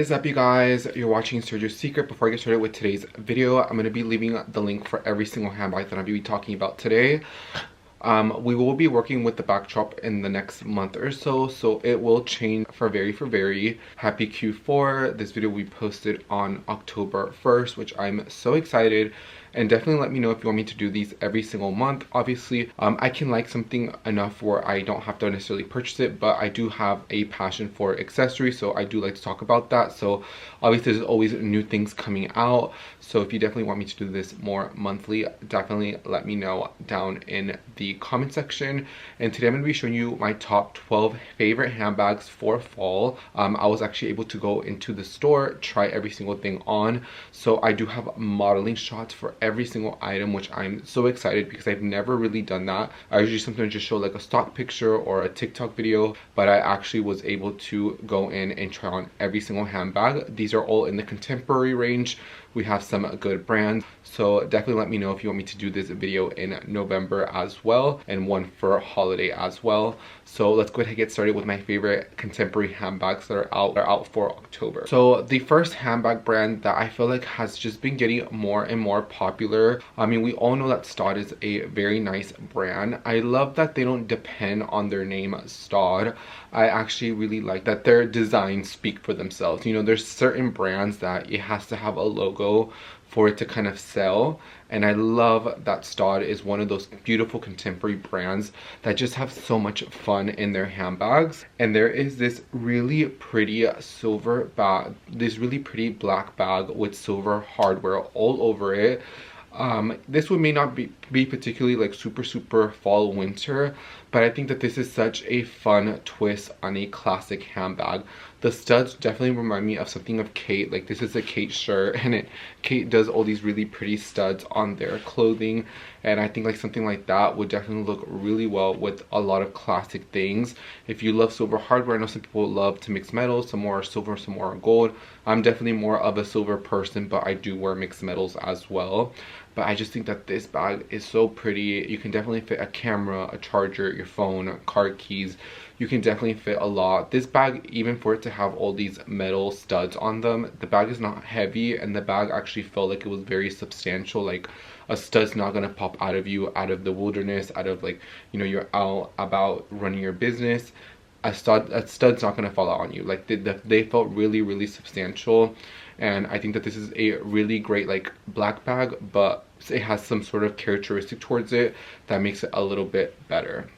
What is up, you guys? You're watching Sergio's Secret. Before I get started with today's video, I'm going to be leaving the link for every single handbag that I'll be talking about today. We will be working with the backdrop in the next month or so, so it will change for very happy Q4. This video will be posted on October 1st, which I'm so excited. And definitely let me know if you want me to do these every single month. Obviously, I can like something enough where I don't have to necessarily purchase it, but I do have a passion for accessories, so I do like to talk about that. So obviously there's always new things coming out, so if you definitely want me to do this more monthly, definitely let me know down in the comment section. And today I'm going to be showing you my top 12 favorite handbags for fall. I was actually able to go into the store, try every single thing on, so I do have modeling shots for every single item, which I'm so excited because I've never really done that. I usually sometimes just show like a stock picture or a TikTok video, but I actually was able to go in and try on every single handbag. These are all in the contemporary range. We have some good brands, so definitely let me know if you want me to do this video in November as well, and one for holiday as well. So let's go ahead and get started with my favorite contemporary handbags that are out for October. So the first handbag brand that I feel like has just been getting more and more popular, I mean, we all know that STAUD is a very nice brand. I love that they don't depend on their name STAUD. I actually really like that their designs speak for themselves. You know, there's certain brands that it has to have a logo for it to kind of sell, and I love that STAUD is one of those beautiful contemporary brands that just have so much fun in their handbags. And there is this really pretty silver bag, this really pretty black bag with silver hardware all over it. This one may not be particularly like super fall winter, but I think that this is such a fun twist on a classic handbag. The studs definitely remind me of something of Kate. Like, this is a Kate shirt, and Kate does all these really pretty studs on their clothing, and I think like something like that would definitely look really well with a lot of classic things. If you love silver hardware, I know some people love to mix metals, some more are silver, some more are gold. I'm definitely more of a silver person, but I do wear mixed metals as well. But I just think that this bag is so pretty. You can definitely fit a camera, a charger, your phone, car keys. You can definitely fit a lot. This bag, even for it to have all these metal studs on them, the bag is not heavy, and the bag actually felt like it was very substantial. Like, a stud's not gonna pop out of you, out of the wilderness, out of, like, you know, you're out about running your business. A stud's not gonna fall out on you. Like, they felt really substantial. And I think that this is a really great like black bag, but it has some sort of characteristic towards it that makes it a little bit better.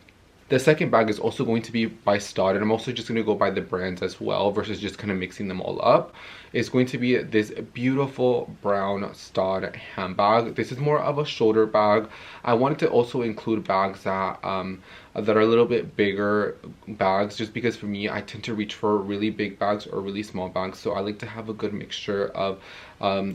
The second bag is also going to be by STAUD, and I'm also just going to go by the brands as well versus just kind of mixing them all up. It's going to be this beautiful brown STAUD handbag. This is more of a shoulder bag. I wanted to also include bags that are a little bit bigger bags, just because for me, I tend to reach for really big bags or really small bags. So I like to have a good mixture of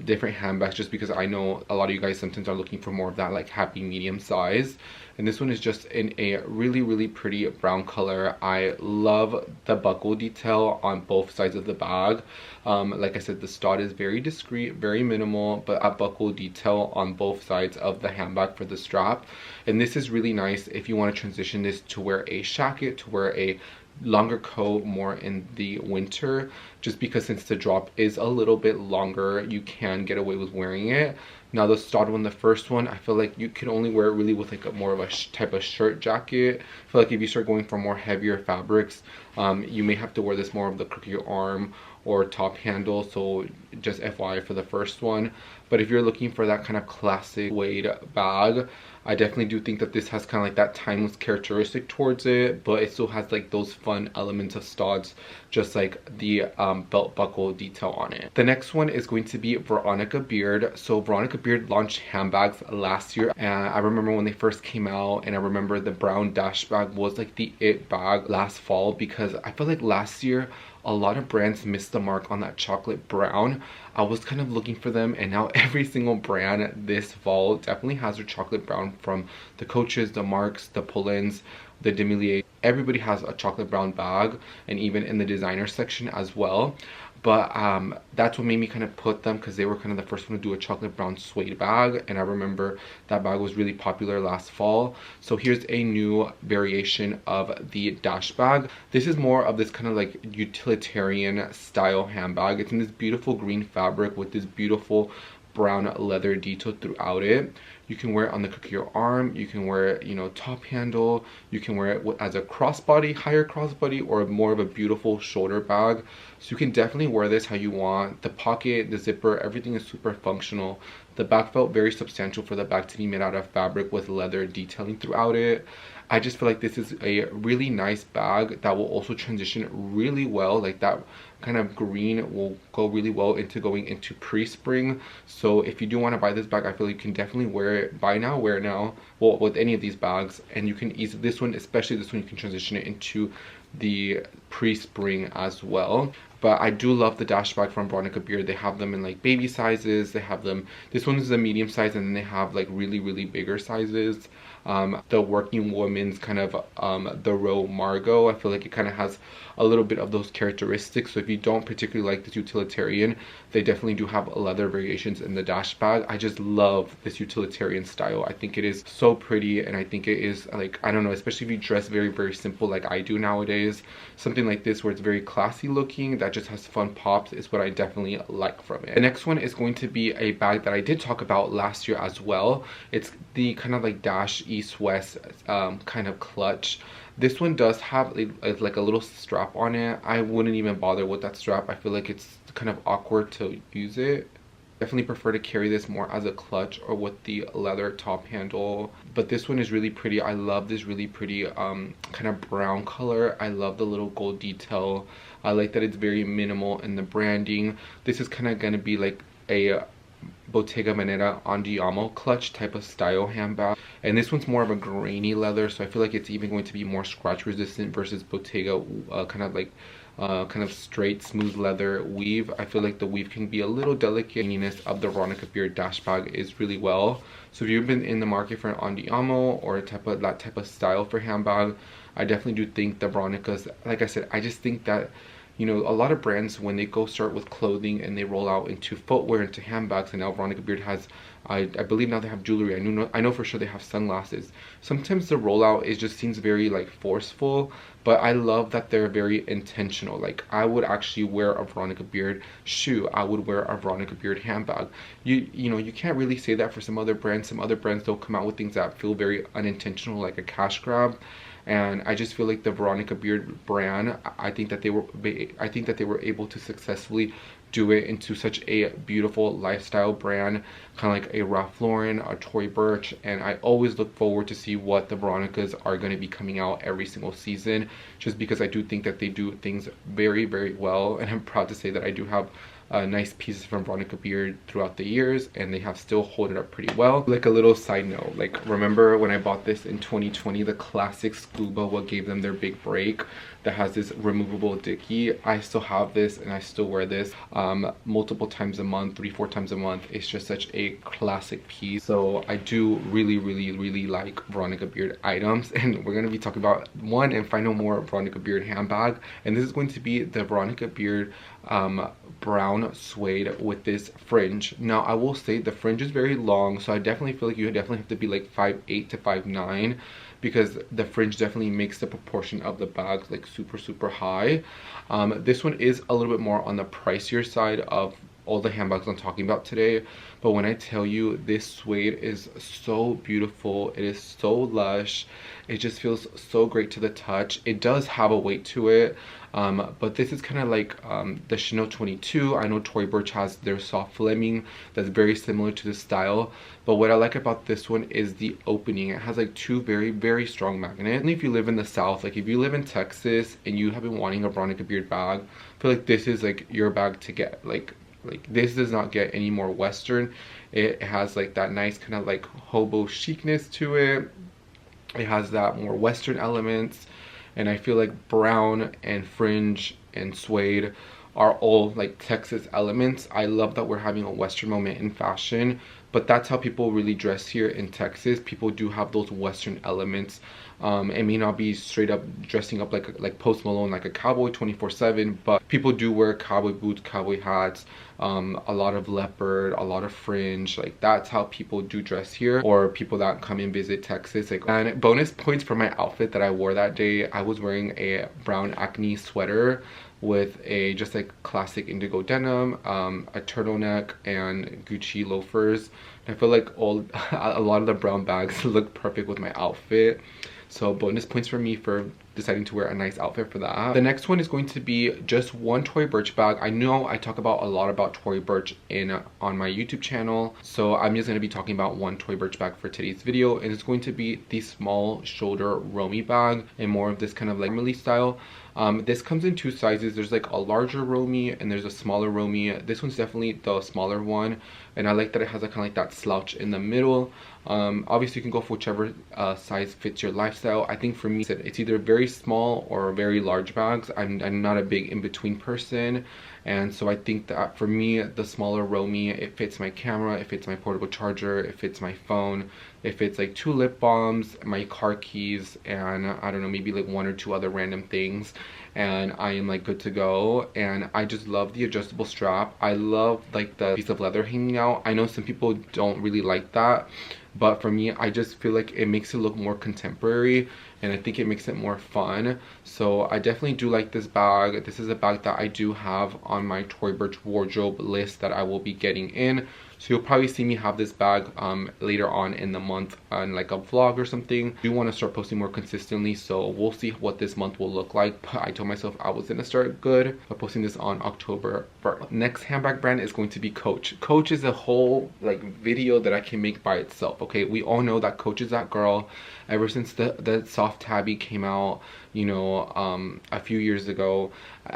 different handbags, just because I know a lot of you guys sometimes are looking for more of that like happy medium size. And this one is just in a really pretty brown color. I love the buckle detail on both sides of the bag. Like I said, the STAUD is very discreet, very minimal, but a buckle detail on both sides of the handbag for the strap. And this is really nice if you want to transition this to wear a jacket, to wear a longer coat more in the winter, just because since the drop is a little bit longer, you can get away with wearing it. Now the STAUD one, the first one, I feel like you can only wear it really with like a more of a type of shirt jacket. I feel like if you start going for more heavier fabrics, you may have to wear this more of the crook of your arm or top handle, so just FYI for the first one. But if you're looking for that kind of classic suede bag, I definitely do think that this has kind of like that timeless characteristic towards it, but it still has like those fun elements of STAUDs, just like the belt buckle detail on it. The next one is going to be Veronica Beard. So Veronica Beard launched handbags last year, and I remember when they first came out, and I remember the brown dash bag was like the it bag last fall, because I feel like last year a lot of brands missed the mark on that chocolate brown. I was kind of looking for them, and now every single brand this fall definitely has their chocolate brown, from the Coaches, the MARCs, the pull-ins. the demi-lié. Everybody has a chocolate brown bag, and even in the designer section as well. But that's what made me kind of put them, because they were kind of the first one to do a chocolate brown suede bag, and I remember that bag was really popular last fall. So here's a new variation of the dash bag. This is more of this kind of like utilitarian style handbag. It's in this beautiful green fabric with this beautiful brown leather detail throughout it. You can wear it on the crook of your arm, you can wear it, you know, top handle, you can wear it as a crossbody, higher crossbody, or more of a beautiful shoulder bag. So you can definitely wear this how you want. The pocket, the zipper, everything is super functional. The bag felt very substantial for the bag to be made out of fabric with leather detailing throughout it. I just feel like this is a really nice bag that will also transition really well. Like that kind of green will go really well into going into pre-spring. So if you do want to buy this bag, I feel like you can definitely wear it, buy now, wear now, well, with any of these bags. And you can easily, this one, especially this one, you can transition it into the pre-spring as well. But I do love the dash bag from Veronica Beard. They have them in like baby sizes. They have them, this one is a medium size, and then they have like really bigger sizes. The working woman's kind of the Ro Margot, I feel like it kind of has a little bit of those characteristics. So if you don't particularly like this utilitarian, they definitely do have leather variations in the dash bag. I just love this utilitarian style. I think it is so pretty, and I think it is like, I don't know, especially if you dress very simple like I do nowadays, something like this where it's very classy looking, that just has fun pops, is what I definitely like from it. The next one is going to be a bag that I did talk about last year as well. It's the kind of like dash east-west kind of clutch. This one does have like a little strap on it. I wouldn't even bother with that strap. I feel like it's kind of awkward to use it. Definitely prefer to carry this more as a clutch or with the leather top handle. But this one is really pretty. I love this really pretty kind of brown color. I love the little gold detail. I like that it's very minimal in the branding. This is kind of going to be like a Bottega Veneta Andiamo clutch type of style handbag, and this one's more of a grainy leather, so I feel like it's even going to be more scratch resistant versus Bottega kind of straight smooth leather weave. I feel like the weave can be a little delicate. The graininess of the Veronica Beard dash bag is really well. So if you've been in the market for an Andiamo or that type of style for handbag, I definitely do think the Veronicas, like I said, I just think that, you know, a lot of brands, when they go start with clothing and they roll out into footwear, into handbags, and now Veronica Beard has, I believe now they have jewelry. I know for sure they have sunglasses. Sometimes the rollout just seems very like forceful, but I love that they're very intentional. Like I would actually wear a Veronica Beard shoe. I would wear a Veronica Beard handbag. You know, you can't really say that for some other brands. Some other brands, they'll come out with things that feel very unintentional, like a cash grab. And I just feel like the Veronica Beard brand, I think that they were able to successfully do it into such a beautiful lifestyle brand, kind of like a Ralph Lauren, a Tory Burch. And I always look forward to see what the Veronicas are going to be coming out every single season, just because I do think that they do things very well. And I'm proud to say that I do have nice pieces from Veronica Beard throughout the years, and they have still held it up pretty well. Like a little side note, like remember when I bought this in 2020, the classic Scuba, what gave them their big break, that has this removable dickie? I still have this and I still wear this multiple times a month, 3-4 times a month. It's just such a classic piece. So I do really like Veronica Beard items, and we're going to be talking about one and final more Veronica Beard handbag, and this is going to be the Veronica Beard brown suede with this fringe. Now I will say the fringe is very long, so I definitely feel like you definitely have to be like 5'8" to 5'9", because the fringe definitely makes the proportion of the bag like super high. This one is a little bit more on the pricier side of all the handbags I'm talking about today, but when I tell you this suede is so beautiful, it is so lush, it just feels so great to the touch. It does have a weight to it, but this is kind of like the Chanel 22. I know Tory Burch has their soft Fleming that's very similar to this style, but what I like about this one is the opening. It has like two very strong magnets. And if you live in the South, like if you live in Texas and you have been wanting a Veronica Beard bag, I feel like this is like your bag to get. Like this does not get any more Western. It has like that nice kind of like hobo chicness to it. It has that more Western elements, and I feel like brown and fringe and suede are all like Texas elements. I love that we're having a Western moment in fashion, but that's how people really dress here in Texas. People do have those Western elements It may not be straight up dressing up like Post Malone, like a cowboy 24/7, but people do wear cowboy boots, cowboy hats, a lot of leopard, a lot of fringe. Like that's how people do dress here, or people that come and visit Texas. Like, and bonus points for my outfit that I wore that day. I was wearing a brown Acne sweater with a just like classic indigo denim, a turtleneck, and Gucci loafers. And I feel like a lot of the brown bags look perfect with my outfit. So bonus points for me for deciding to wear a nice outfit for that. The next one is going to be just one Tory Burch bag. I know I talk about a lot about Tory Burch on my YouTube channel, so I'm just going to be talking about one Tory Burch bag for today's video, and it's going to be the small shoulder ROMY bag and more of this kind of like Millie style. This comes in two sizes. There's like a larger ROMY and there's a smaller ROMY. This one's definitely the smaller one, and I like that it has a kind of like that slouch in the middle. Obviously you can go for whichever size fits your lifestyle. I think for me it's either very small or very large bags. I'm not a big in-between person, and so I think that for me the smaller ROMY, it fits my camera, it fits my portable charger, it fits my phone, it fits like 2 lip balms, my car keys, and I don't know, maybe like 1 or 2 other random things, and I am like good to go. And I just love the adjustable strap. I love like the piece of leather hanging out. I know some people don't really like that, but for me I just feel like it makes it look more contemporary, and I think it makes it more fun. So I definitely do like this bag. This is a bag that I do have on my Tory Burch wardrobe list that I will be getting in. So you'll probably see me have this bag later on in the month on like a vlog or something. I do want to start posting more consistently, so we'll see what this month will look like. But I told myself I was going to start good by posting this on October 1st. Next handbag brand is going to be Coach. Coach is a whole like video that I can make by itself. Okay, we all know that Coach is that girl. Ever since the soft tabby came out, you know, a few years ago,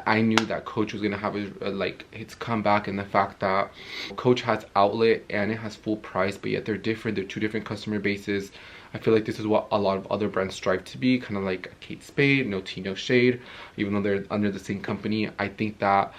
I knew that Coach was gonna have like its comeback, and the fact that Coach has outlet and it has full price, but yet they're different. They're 2 different customer bases. I feel like this is what a lot of other brands strive to be, kind of like a Kate Spade, no tea, no shade. Even though they're under the same company, I think that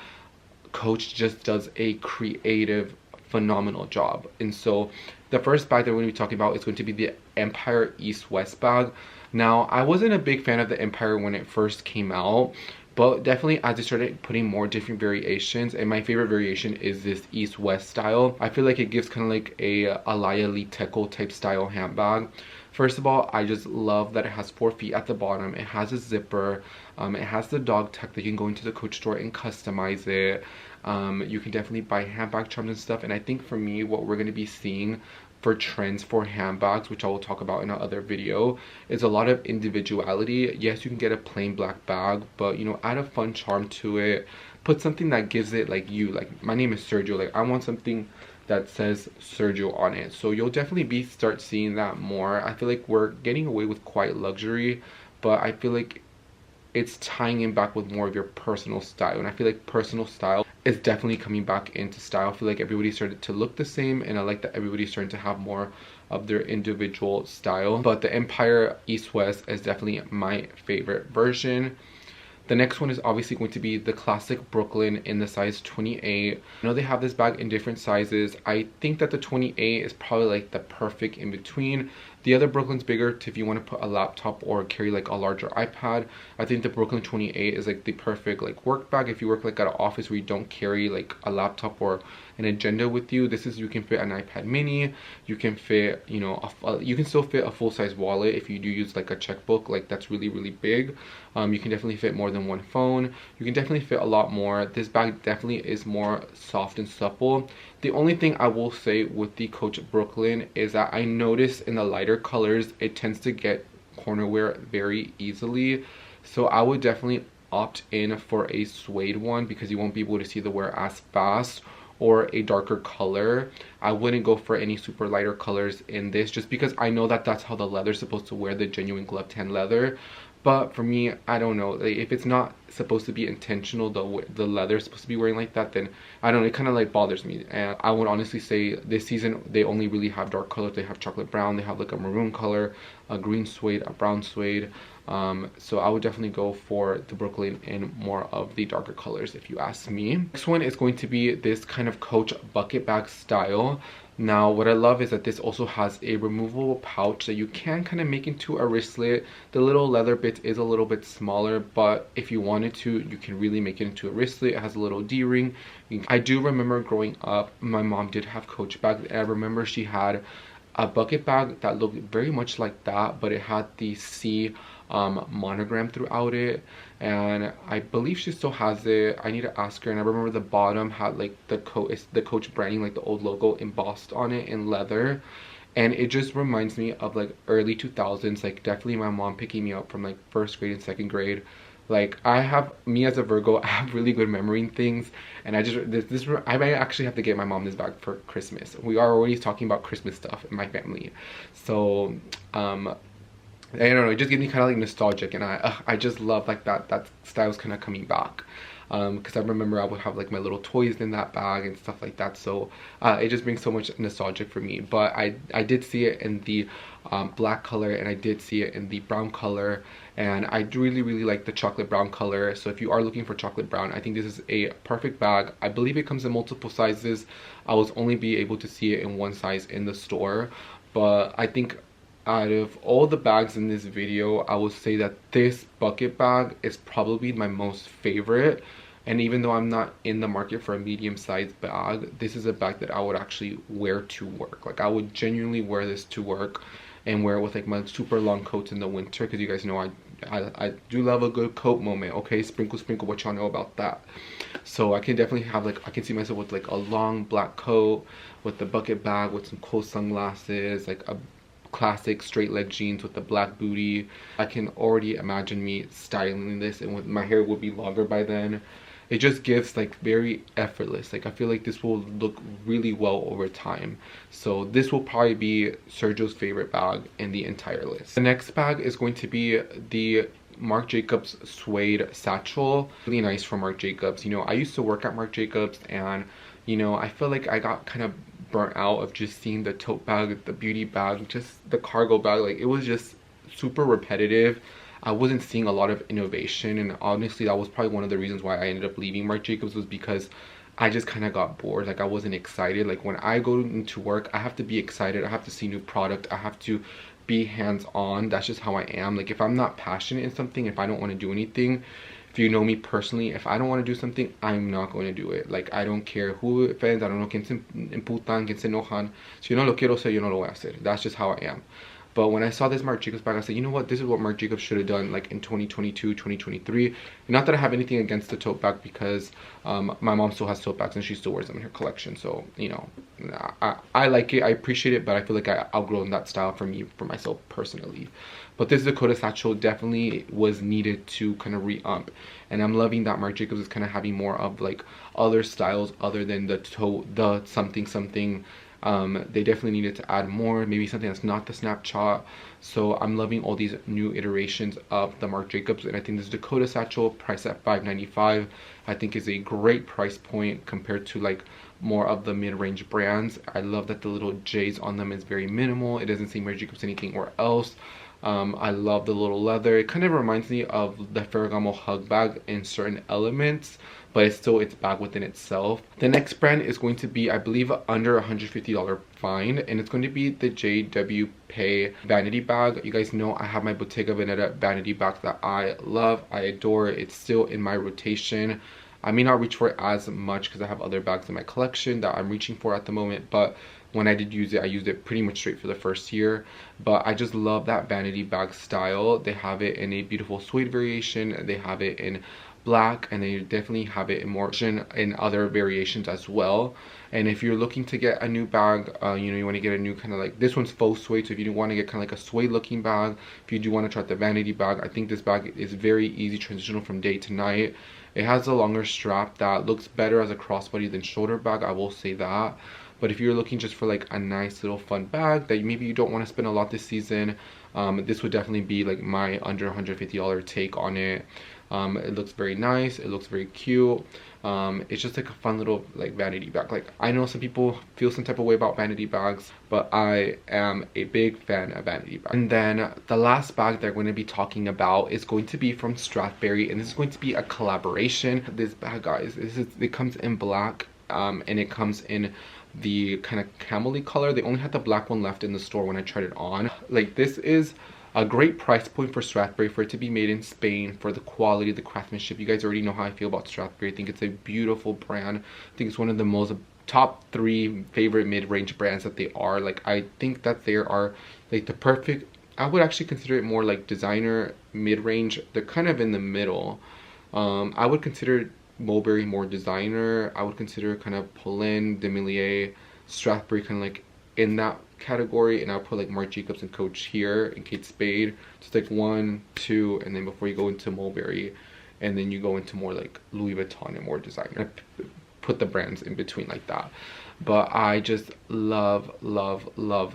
Coach just does a creative, phenomenal job. And so the first bag that we're going to be talking about is going to be the Empire East West bag. Now, I wasn't a big fan of the Empire when it first came out, but definitely as I started putting more different variations, and my favorite variation is this East West style. I feel like it gives kind of like a Alaya Lee Teco type style handbag. First of all, I just love that it has 4 feet at the bottom. It has a zipper. It has the dog tag that you can go into the Coach store and customize it. You can definitely buy handbag charms and stuff. And I think for me, what we're going to be seeing for trends for handbags, which I will talk about in another video, is a lot of individuality. Yes, you can get a plain black bag, but you know, add a fun charm to it. Put something that gives it like you. Like, my name is Sergio. Like, I want something that says Sergio on it. So you'll definitely start seeing that more. I feel like we're getting away with quite luxury, but I feel like it's tying in back with more of your personal style. And I feel like personal style is definitely coming back into style. I feel like everybody started to look the same, and I like that everybody's starting to have more of their individual style. But the Empire East West is definitely my favorite version. The next one is obviously going to be the classic Brooklyn in the size 28. I know they have this bag in different sizes. I think that the 28 is probably like the perfect in between. The other Brooklyn's bigger if you want to put a laptop or carry like a larger iPad. I think the Brooklyn 28 is like the perfect like work bag if you work like at an office where you don't carry like a laptop or an agenda with you. This is, you can fit an iPad mini, you can fit, you know, you can still fit a full-size wallet if you do use like a checkbook. Like, that's really big. You can definitely fit more than one phone. You can definitely fit a lot more. This bag definitely is more soft and supple. The only thing I will say with the Coach Brooklyn is that I notice in the lighter colors it tends to get corner wear very easily. So I would definitely opt in for a suede one because you won't be able to see the wear as fast, or a darker color. I wouldn't go for any super lighter colors in this, just because I know that that's how the leather's supposed to wear, the genuine gloved hand leather. But for me, I don't know, like, if it's not supposed to be intentional, the leather's supposed to be wearing like that, then I don't know, it kind of like bothers me. And I would honestly say this season they only really have dark colors. They have chocolate brown, they have like a maroon color, a green suede, a brown suede. So I would definitely go for the Brooklyn in more of the darker colors if you ask me. Next one is going to be this kind of Coach bucket bag style. Now what I love is that this also has a removable pouch that you can kind of make into a wristlet. The little leather bit is a little bit smaller, but if you wanted to, you can really make it into a wristlet. It has a little D-ring. I do remember growing up, my mom did have Coach bags, and I remember she had a bucket bag that looked very much like that, but it had the C monogram throughout it, and I believe she still has it. I need to ask her. And I remember the bottom had like the Coach branding, like the old logo embossed on it in leather, and it just reminds me of like early 2000s, like definitely my mom picking me up from like 1st grade and 2nd grade. Like me as a Virgo, I have really good memory in things, and I might actually have to get my mom this bag for Christmas. We are already talking about Christmas stuff in my family, so I don't know, it just gives me kind of like nostalgic, and I just love like that style's kind of coming back, because I remember I would have like my little toys in that bag and stuff like that. So it just brings so much nostalgic for me. But I did see it in the black color, and I did see it in the brown color, and I really like the chocolate brown color. So if you are looking for chocolate brown, I think this is a perfect bag. I believe it comes in multiple sizes. I was only be able to see it in one size in the store, but I think out of all the bags in this video, I would say that this bucket bag is probably my most favorite. And even though I'm not in the market for a medium-sized bag, this is a bag that I would actually wear to work. Like I would genuinely wear this to work and wear it with like my super long coats in the winter, because you guys know I do love a good coat moment. Okay, sprinkle what y'all know about that. So I can definitely have like, I can see myself with like a long black coat with the bucket bag with some cool sunglasses, like a classic straight leg jeans with the black booty. I can already imagine me styling this, and with my hair would be longer by then. It just gives like very effortless. Like I feel like this will look really well over time. So this will probably be Sergio's favorite bag in the entire list. The next bag is going to be the Marc Jacobs suede satchel. Really nice from Marc Jacobs. You know, I used to work at Marc Jacobs, and you know, I feel like I got kind of burnt out of just seeing the tote bag, the beauty bag, just the cargo bag. Like it was just super repetitive. I wasn't seeing a lot of innovation, and honestly that was probably one of the reasons why I ended up leaving Marc Jacobs, was because I just kind of got bored. Like I wasn't excited. Like when I go into work, I have to be excited. I have to see new product. I have to be hands-on. That's just how I am. Like if I'm not passionate in something, if I don't want to do anything, if you know me personally, if I don't want to do something, I'm not going to do it. Like I don't care who offends. I don't know quién se emputan, quién se enojan. Si yo no lo quiero hacer, yo no lo voy a hacer. That's just how I am. But when I saw this Marc Jacobs bag, I said, you know what, this is what Marc Jacobs should have done like in 2022, 2023. Not that I have anything against the tote bag, because my mom still has tote bags and she still wears them in her collection. So, you know, I like it, I appreciate it, but I feel like I outgrown that style for myself personally. But this Dakota satchel definitely was needed to kind of re-up. And I'm loving that Marc Jacobs is kind of having more of like other styles other than the something. They definitely needed to add more, maybe something that's not the snapshot. So I'm loving all these new iterations of the Marc Jacobs, and I think this Dakota satchel, priced at $5.95, I think is a great price point compared to like more of the mid-range brands. I love that the little J's on them is very minimal. It doesn't say Marc Jacobs anything or else. I love the little leather. It kind of reminds me of the Ferragamo hug bag in certain elements, but it's bag within itself. The next brand is going to be, I believe, under $150 find, and it's going to be the JW Pay vanity bag. You guys know I have my Bottega Veneta vanity bag that I love, I adore. It's still in my rotation. I may not reach for it as much because I have other bags in my collection that I'm reaching for at the moment, but when I did use it, I used it pretty much straight for the first year. But I just love that vanity bag style. They have it in a beautiful suede variation, they have it in black, and they definitely have it in more in other variations as well. And if you're looking to get a new bag, you know, you want to get a new kind of like, this one's faux suede, so if you do want to get kind of like a suede looking bag, if you do want to try the vanity bag, I think this bag is very easy transitional from day to night. It has a longer strap that looks better as a crossbody than shoulder bag, I will say that. But if you're looking just for like a nice little fun bag that maybe you don't want to spend a lot this season, this would definitely be like my under $150 take on it. It looks very nice, it looks very cute. It's just like a fun little like vanity bag. Like I know some people feel some type of way about vanity bags, but I am a big fan of vanity bags. And then the last bag they're going to be talking about is going to be from STRATHBERRY, and this is going to be a collaboration. This bag, guys, it comes in black, and it comes in the kind of camel-y color. They only had the black one left in the store when I tried it on. Like, this is a great price point for Stradberry, for it to be made in Spain, for the quality, the craftsmanship. You guys already know how I feel about Stradberry. I think it's a beautiful brand. I think it's one of the most top 3 favorite mid-range brands that they are. Like, I think that they are like the perfect, I would actually consider it more like designer mid-range. They're kind of in the middle. I would consider Mulberry more designer. I would consider kind of Polin, Demilier, Stradberry kind of like in that category, and I'll put like Marc Jacobs and Coach here, and Kate Spade. Just like 1, 2, and then before you go into Mulberry, and then you go into more like Louis Vuitton and more designer. I put the brands in between like that. But I just love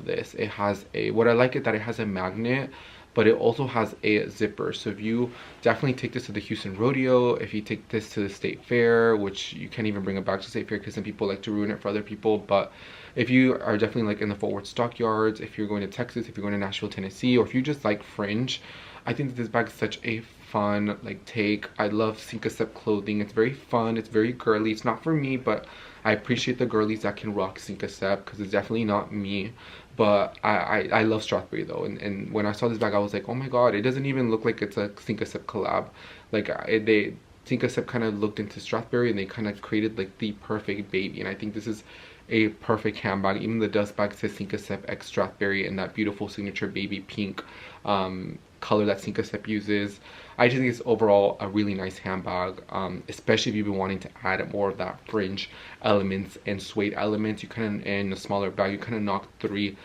this. It has a, what I like is that it has a magnet, but it also has a zipper. So if you definitely take this to the Houston Rodeo, if you take this to the State Fair, which you can't even bring it back to State Fair because some people like to ruin it for other people, but if you are definitely like in the Fort Worth Stockyards, if you're going to Texas, if you're going to Nashville, Tennessee, or if you just like Fringe, I think that this bag is such a fun like take. I love Syncasep clothing. It's very fun, it's very girly. It's not for me, but I appreciate the girlies that can rock Syncasep, because it's definitely not me. But I love Stradberry though, and when I saw this bag I was like, oh my god, it doesn't even look like it's a Syncasep collab. Like Syncasep kind of looked into Stradberry and they kind of created like the perfect baby, and I think this is a perfect handbag. Even the dust bag says Syncasep x Stradberry in that beautiful signature baby pink color that Syncasep uses. I just think it's overall a really nice handbag, especially if you've been wanting to add more of that fringe elements and suede elements. You kind of, in a smaller bag, you kind of knock 3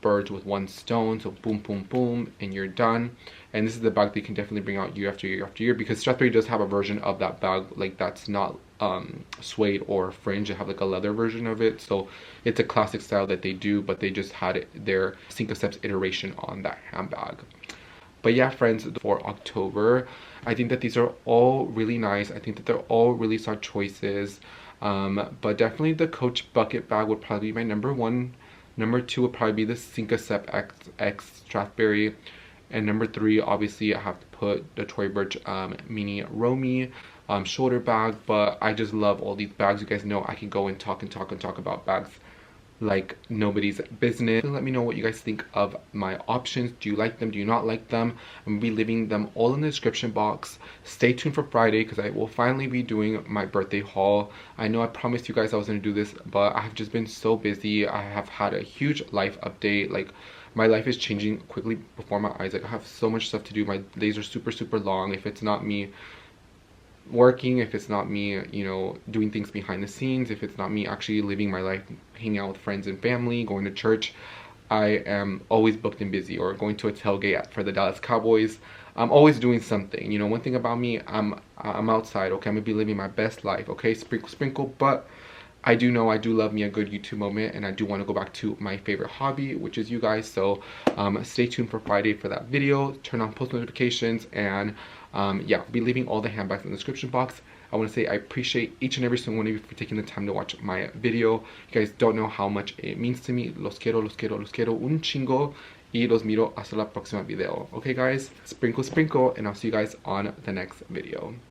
birds with 1 stone. So boom, boom, boom, and you're done. And this is the bag they can definitely bring out year after year after year, because Stradberry does have a version of that bag like that's not suede or fringe. They have like a leather version of it, so it's a classic style that they do, but they just had their Syncasep's iteration on that handbag. But yeah, friends, for October, I think that these are all really nice. I think that they're all really solid choices. But definitely the Coach bucket bag would probably be my number 1. Number 2 would probably be the Syncasep X Stradberry. And number 3, obviously, I have to put the Tory Burch Mini ROMY shoulder bag. But I just love all these bags. You guys know I can go and talk about bags like nobody's business. Let me know what you guys think of my options. Do you like them? Do you not like them? I'm gonna be leaving them all in the description box. Stay tuned for Friday, because I will finally be doing my birthday haul. I know I promised you guys I was gonna do this, but I have just been so busy. I have had a huge life update. Like, my life is changing quickly before my eyes. Like, I have so much stuff to do. My days are super long. If it's not me working, if it's not me, you know, doing things behind the scenes, if it's not me actually living my life, hanging out with friends and family, going to church, I am always booked and busy, or going to a tailgate for the Dallas Cowboys. I'm always doing something. You know, one thing about me, I'm outside, okay? I'm gonna be living my best life, okay? Sprinkle, sprinkle. But I do know I do love me a good YouTube moment, and I do want to go back to my favorite hobby, which is you guys. So stay tuned for Friday for that video. Turn on post notifications, and yeah, I'll be leaving all the handbags in the description box. I want to say I appreciate each and every single one of you for taking the time to watch my video. You guys don't know how much it means to me. Los quiero un chingo. Y los miro hasta la próxima video. Okay guys, sprinkle, sprinkle, and I'll see you guys on the next video.